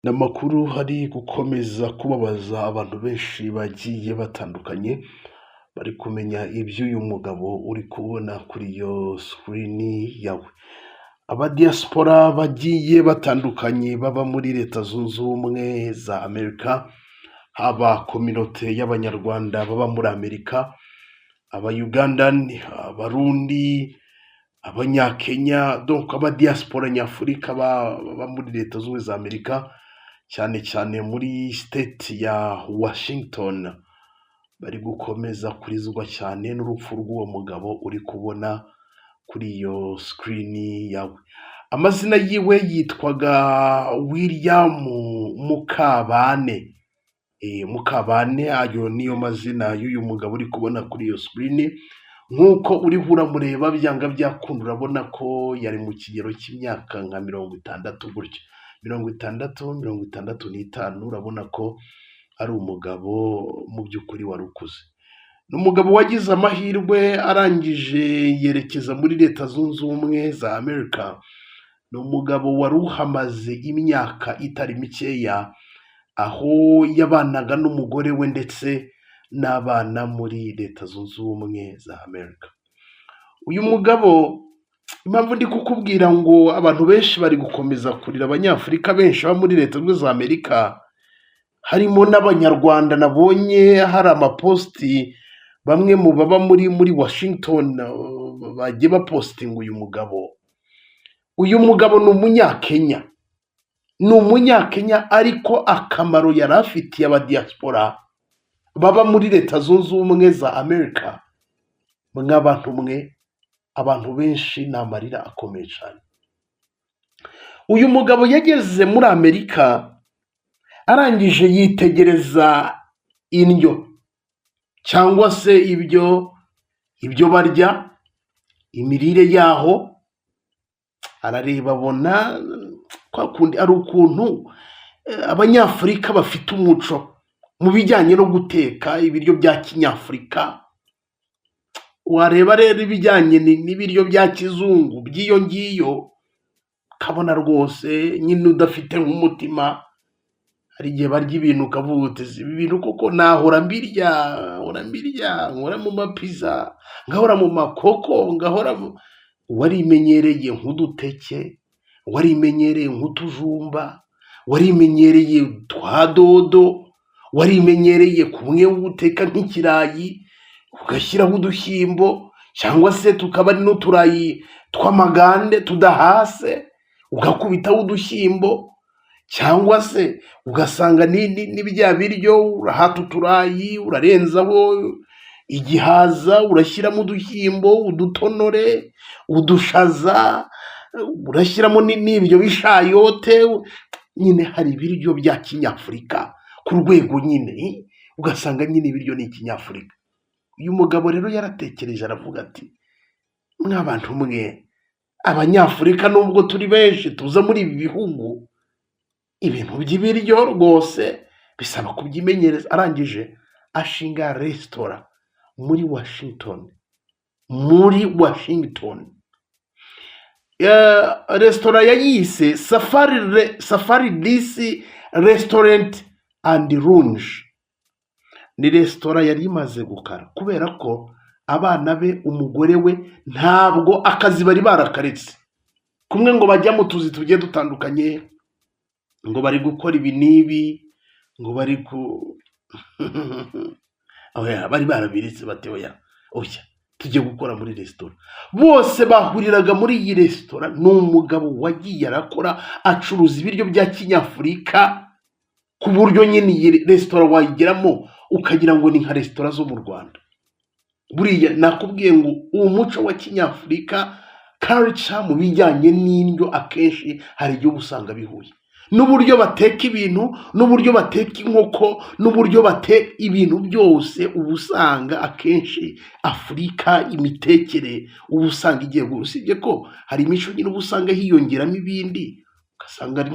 N'amakuru hari gukomeza kubabaza abantu benshi bagiye batandukanye, bari kumenya iby'uyu mugabo uri kubona kuri iyo sikirini yawe. Abadiyasipora bagiye batandukanye baba muri Leta Zunze Ubumwe za Amerika, haba kominote y'Abanyarwanda baba muri Amerika, Abayugandani, Abarundi, Abanyakenya, donc abadiyasipora nyafurika baba muri Leta Zunze Ubumwe za Amerika, cyane cyane muri state ya Washington, bari gukomeza kurizwa cyane n'urupfu rw'uwo mugabo uri kubona kuri iyo sikirini yawe. Amazina yiwe yitwaga William Mukabane. Mukabane, ayo niyo mazina y'uyu mugabo uri kubona kuri iyo sikirini. Nk'uko uriho uramureba byanga byakunda, urabona ko yari mu kigero cy'imyaka nka 60 gutyo, 60-65. Urabona ko ari umugabo mu by'ukuri wari ukuze. Ni umugabo wagize amahirwe arangije yerekeza muri Leta Zunze Ubumwe za Amerika. Ni umugabo wari uhamaze imyaka itari mikeya, aho yabanaga n'umugore we ndetse n'abana muri Leta Zunze Ubumwe za Amerika. Uyu mugabo, impamvu ndi kukubwira ngo abantu benshi bari gukomeza kurira abanyafurika benshi baba muri Leta Zunze Ubumwe za Amerika, harimo n'Abanyarwanda. Nabonye hari amapositi, bamwe mu baba muri Washington bagiye bapositinga uyu mugabo. Uyu mugabo ni Umunyakenya, ariko akamaro yari afitiye abadiyasipora baba muri Leta Zunze Ubumwe za Amerika, mw'abantu mwe, abantu benshi ni amarira akomeye cyane. Uyu mugabo yageze muri Amerika, arangije yitegereza indyo cyangwa se ibyo barya, imirire yaho, arareba abona kwa kundi ari ukuntu abanyafurika bafite umuco mu bijyanye no guteka ibiryo bya kinyafurika. Wareba rero ibijyanye n'ibiryo bya kizungu by'iyo ngiyo, kabona rwose nyine udafite nk'umutima. Hari igihe barya ibintu ukavuga uti ibi bintu koko nahora mbirya, nkora mu mapiza, ngahora mu makoko, warimenyereye nk'uduteke, warimenyereye nk'utujumba, warimenyereye twa dodo, warimenyereye kumwe uteka nk'ikirayi ugashyiraho udushyimbo, cyangwa se tukaba ari n'uturayi tw'amagande tudahase ugakubitaho udushyimbo, cyangwa se ugasanga ni bya biryo urahata uturayi urarenzaho igihaza, urashyiramo udushyimbo, udutonore, udushaza, urashyiramo n'ibyo bishayote. Nyine hari ibiryo bya kinyafurika ku rwego nyine, ugasanga nyine ibiryo ni ikinyafurika. Uyu mugabo rero yaratekereje aravuga ati, mw'abantu mwe, abanyafurika nubwo turi benshi tuza muri ibi bihugu, ibintu by'ibiryo rwose bisaba kubyimenyereza. Arangije ashinga resitora muri Washington. Resitora yayise Safari Disi Restaurant and Lounge. Ni resitora yari imaze gukara kubera ko abana be, umugore we, ntabwo akazi bari barakaretse. Kumwe ngo bajya mu tuzi tugiye dutandukanye, ngo bari gukora ibi n'ibi, ngo bari bari barabiritse bati oya tujye gukora muri resitora. Bose bahuriraga muri iyi resitora. Ni umugabo wagiye arakora, acuruza ibiryo bya kinyafurika ku buryo nyine iyi resitora wayigeramo ukagira ngo ni nka resitora zo mu Rwanda. Buriya nakubwiye ngo uwo muco wa kinyafurika, culture mu bijyanye n'indyo, akenshi hari igihe usanga bihuye n'uburyo bateka ibintu, n'uburyo bateka inkoko, n'uburyo bateka ibintu byose. Uba usanga akenshi Afurika imitekere uba usanga igiye usibye ko hari imico nyine uba usanga hiyongeramo ibindi, ugasanga ari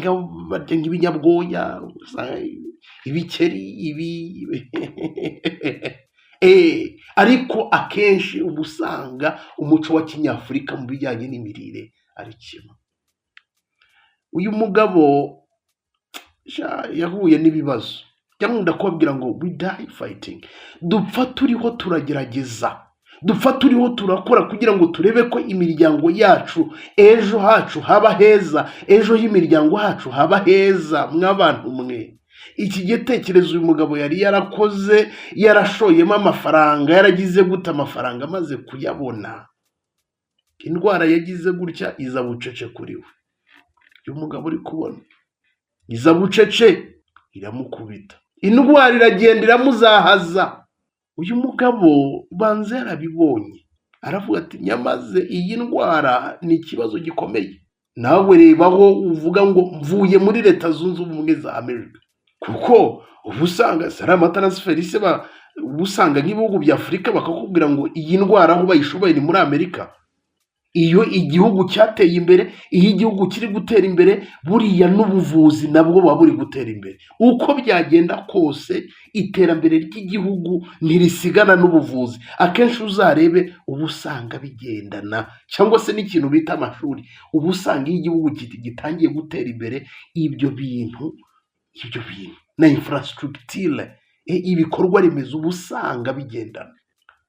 barya nk'ibinyabwoya, ibikeri, ariko akenshi uba usanga umuco wa kinyafurika mu bijyanye n'imirire ari kimwe. Uyu mugabo yahuye n'ibibazo. Cyangwa kubabwira ngo we die fighting. Dupfa turiho turagerageza, dupfa turiho turakora kugira ngo turebe ko imiryango yacu ejo hacu haba heza, ejo y'imiryango hacu haba heza. Mw'abantu mwe, iki gitekerezo uyu mugabo yari yarakoze, yarashoyemo amafaranga, yaragize gute amafaranga amaze kuyabona, indwara yagize gutya iza bucece kuri we. Uyu mugabo uri kubona iza bucece iramukubita, indwara iragenda iramuzahaza. Uyu mugabo banze yarabibonye, aravuga ati nyamaze iyi ndwara ni ikibazo gikomeye. Nawe rebaho uvuga ngo mvuye muri Leta Zunze Ubumwe za Amerika, kuko ubu usanga sari amataransiferi se usanga nk'ibihugu bya Afurika bakakubwira ngo iyi ndwara aho bayishoboye ni muri Amerika. Iyo igihugu cyateye imbere, iyo igihugu kiri gutera imbere, buriya n'ubuvuzi nabwo buba buri gutera imbere. Uko byagenda kose iterambere ry'igihugu ntirisigana n'ubuvuzi. Akenshi uzarebe uba usanga bigendana, cyangwa se n'ikintu bita amashuri, uba usanga iyo igihugu gitangiye gutera imbere, ibyo bintu na infrastructure, ibikorwa remezo uba usanga bigendana.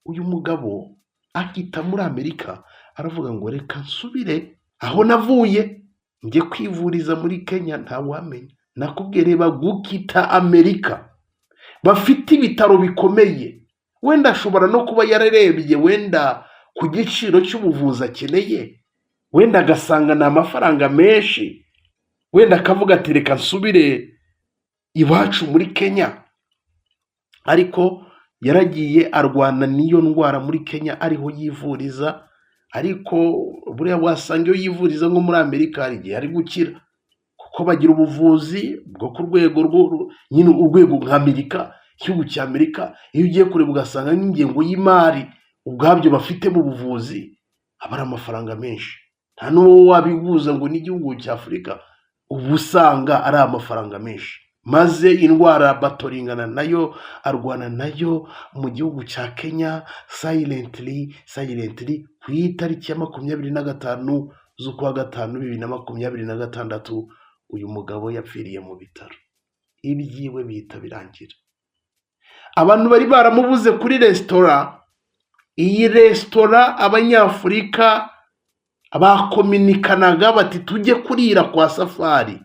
Uyu mugabo akita muri Amerika, aravuga ngo reka nsubire aho navuye njye kwivuriza muri Kenya. Ntawamenya, nakubwiye reba gukita Amerika, bafite ibitaro bikomeye. Wenda ashobora no kuba yararebye wenda ku giciro cy'ubuvuzi akeneye, wenda agasanga ni amafaranga menshi, wenda akavuga ati reka nsubire iwacu muri Kenya. Ariko yaragiye arwana n'iyo ndwara muri Kenya, ariho yivuriza. Ariko buriya wasanga iyo yivuriza nko muri Amerika hari igihe ari gukira, kuko bagira ubuvuzi bwo ku rwego nyine urwego nka Amerika, igihugu cya Amerika. Iyo ugiye kureba ugasanga n'ingengo y'imari ubwabyo bafite mu buvuzi aba ari amafaranga menshi. Nta n'uwo wabihuza ngo n'igihugu cya Afurika, uba usanga ari amafaranga menshi. Maze indwara batoringana nayo, arwana nayo mu gihugu cya Kenya silently ku itariki ya 25 z'ukwa gatanu 2026. Uyu mugabo yapfiriye mu bitaro, ibyiwe bihita birangira. Abantu bari baramubuze kuri resitora. Iyi resitora Abanyafurika bakominikanaga bati tujye kurira kwa Safari.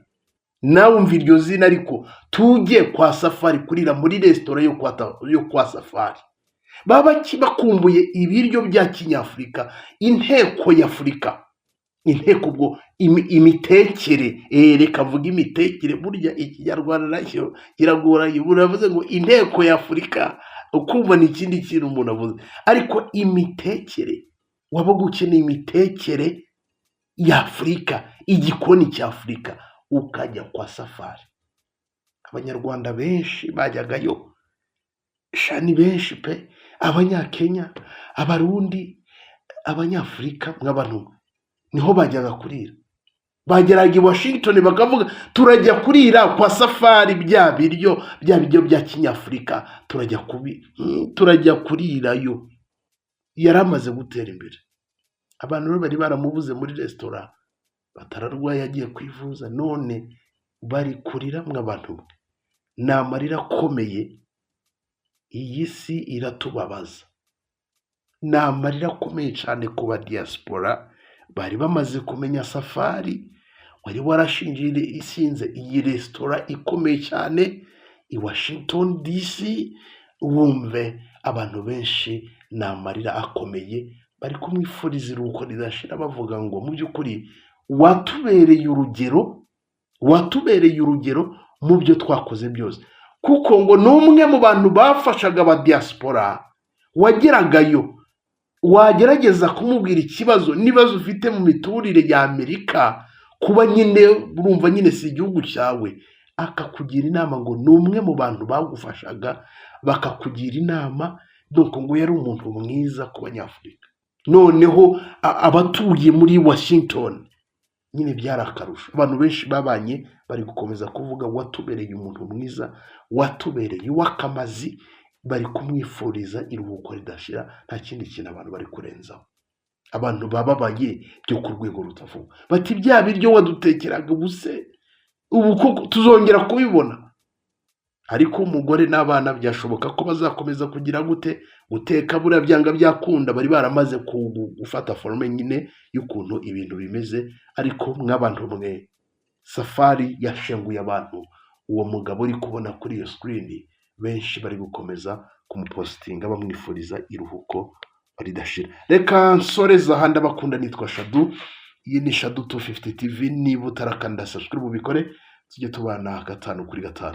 Nawe umva iryo zina, ariko tujye kwa Safari kurira muri resitora yo kwa Safari. Baba bakumbuye ibiryo bya Kinyafurika, inteko y'Afurika, inteko bwo imitekere. Reka vuga imitekere, burya Ikinyarwanda nacyo kiragoranye. Buravuze ngo inteko y'Afurika, ukumva ni ikindi kintu umuntu avuze. Ariko imitekere, wabaga ukeneye imitekere y'Afurika, igikoni cy'Afurika, ukajya kwa Safari. Abanyarwanda benshi bajyagayo, shani benshi pe, Abanyakenya, Abarundi, Abanyafurika, mw'abantu niho bajyaga kurira. Bageraga i Washington bakavuga turajya kurira kwa Safari, bya biryo bya Kinyafurika turajya kurirayo. Yaramaze gutera imbere. Abantu bari baramubuze muri resitora, batararwaye yagiye kwivuza, none bari kurira. Mw'abantu ni amarira akomeye. Iyi si iratubabaza, ni amarira akomeye cyane ku ba diaspora bari bamaze kumenya Safari wari warashingiye isinze iyi resitora ikomeye cyane i Washington DC. Wumve abantu benshi ni amarira akomeye, bari kumwifuriza iruhuko ridashira, bavuga ngo mu by'ukuri watubereye urugero mu byo twakoze byose. Kuko ngo n'umwe mu bantu bafashaga aba diaspora, wageragayo wagerageza kumubwira ikibazo ufite mu miturire ya Amerika, kuba nyine urumva nyine si igihugu cyawe, akakugira inama. ngo n'umwe mu bantu bagufashaga bakakugira inama, donc ngo yari umuntu mwiza ku Banyafurika. Noneho abatuye muri Washington nyine byarakarusha. Abantu benshi babanye bari gukomeza kuvuga watubereye umuntu mwiza, watubereye uw'akamazi, bari kumwifuriza iruhuko ridashira. Nta kindi kintu abantu bari kurenzaho. Abantu bababaye byo ku rwego rutavuga, bati bya biryo wadutekeraga ubuse ubu tuzongera kubibona. Ariko umugore n'abana byashoboka ko bazakomeza kugira guteka buriya byanga byakunda, bari baramaze gufata forume nyine y'ukuntu ibintu bimeze. Ariko mw'abantu mwe, Safari yashenguye abantu. Uwo mugabo uri kubona kuri iyo sikirini, benshi bari gukomeza kumupositinga bamwifuriza iruhuko ridashira. Reka nsoreza aha, ndabakunda, nitwa Shadu. Iyi ni Shadu 250 TV. Niba utarakanda subscribe ubikore, tujye tubana 5 kuri 5.